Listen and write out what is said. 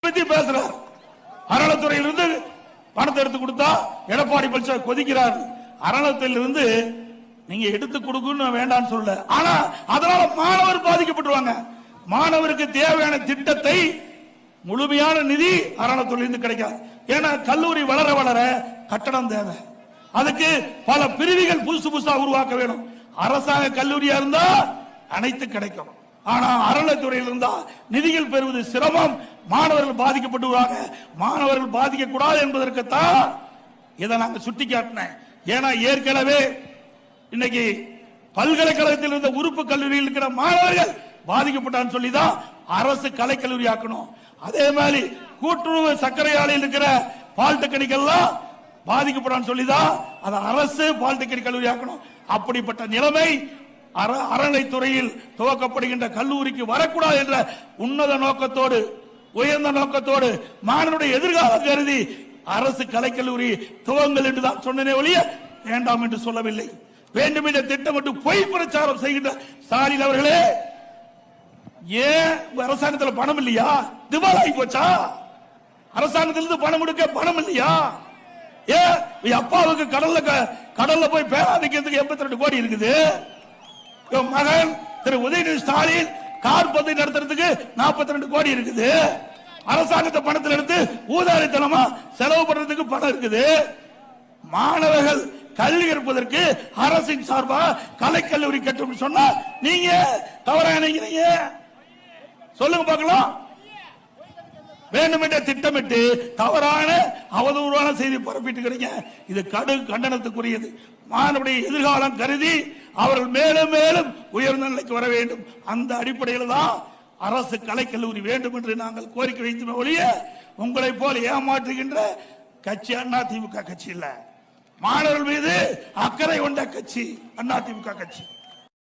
பத்தி பேசுறார். அறநிலைத்துறையிலிருந்து பணத்தை எடுத்து கொடுத்தா எடப்பாடி பழனிசாமி கொதிக்கிறார். அறநிலையத்திலிருந்து நீங்க எடுத்து கொடுக்கணும் வேண்டாம்னு சொல்ல, ஆனா அதனால மாணவர் பாதிக்கப்பட்டுருவாங்க. மாணவருக்கு தேவையான திட்டத்தை முழுமையான நிதி அறநிலையத்திலிருந்து கிடைக்காது. ஏன்னா கல்லூரி வளர வளர கட்டணம் தேவை, அதுக்கு பல பிரிவுகள் புதுசு புதுசா உருவாக்க வேணும். அரசாங்க கல்லூரியா இருந்தா அனைத்து கிடைக்கும், ஆனா அறநிலையத்துறையில் இருந்தா நிதிகள் பெறுவது சிரமம், மாணவர்கள் பாதிக்கப்பட்டுவாங்க. மாணவர்கள் பாதிக்க கூடாது என்பதற்குத்தான் இதை நாங்க சுட்டி காட்டினேன். ஏன்னா ஏற்கனவே இன்னைக்கு பல்கலைக்கழகத்தில் இருந்த உறுப்பு கல்லூரியில் இருக்கிற மாணவர்கள் பாதிக்கப்பட்டான்னு சொல்லிதான் அரசு கலைக்கல்லூரி ஆக்கணும். அதே மாதிரி கூட்டுறவு சர்க்கரை ஆலையில் இருக்கிற பாலிடெக்னிக் எல்லாம் பாதிக்கப்படான்னு சொல்லிதான் அதை அரசு பாலிடெக்னிக் கல்லூரி ஆக்கணும். அப்படிப்பட்ட நிலைமை அறநிலைத்துறையில் துவக்கப்படுகின்ற கல்லூரிக்கு வரக்கூடாது என்ற உன்னத நோக்கத்தோடு, உயர்ந்த நோக்கத்தோடு, மாணவனுடைய எதிர்காலம் கருதி அரசு கலைக்கல்லூரி துவங்கள் என்று தான் சொன்னனே ஒழிய வேண்டாம் என்று சொல்லவில்லை. வேண்டும் என்ற திட்டமிட்டு பொய் பிரச்சாரம் செய்கின்ற ஸ்டாலின் அவர்களே, ஏன் அரசாங்கத்தில் பணம் இல்லையா? திவாலாகி போச்சா? அரசாங்கத்திலிருந்து பணம் கொடுக்க பணம் இல்லையா? ஏன் அப்பாவுக்கு கடல்ல போய் பேராதிக்கிறதுக்கு 82 கோடி இருக்குது. மகன் திரு உதயநிதி ஸ்டாலின் கார் பந்தய நடத்துறதுக்கு 42 கோடி இருக்குது. அரசாங்கத்தை பணத்தில் எடுத்து ஊதாரித்தனமா செலவு பண்றதுக்கு பணம் இருக்குது. மாணவர்கள் கல்வி கற்பதற்கு அரசின் சார்பாக கலைக்கல்லூரி கட்டும் சொன்னா நீங்க தவறா நினைக்கிறீங்க? சொல்லுங்க பார்க்கலாம். வேண்டுமென்ற திட்டமிட்டு தவறான அவதூறான செய்தி பரப்பிட்டு இது கடும் கண்டனத்துக்குரியது. மாணவருடைய எதிர்காலம் கருதி அவர்கள் மேலும் மேலும் உயர்ந்த நிலைக்கு வர வேண்டும். அந்த அடிப்படையில் தான் அரசு கலைக்கல்லூரி வேண்டும் என்று நாங்கள் கோரிக்கை வைத்தோமே ஒழிய உங்களை போல ஏமாற்றுகின்ற கட்சி அதிமுக கட்சி இல்ல. மாணவர்கள் மீது அக்கறை கொண்ட கட்சி அதிமுக கட்சி.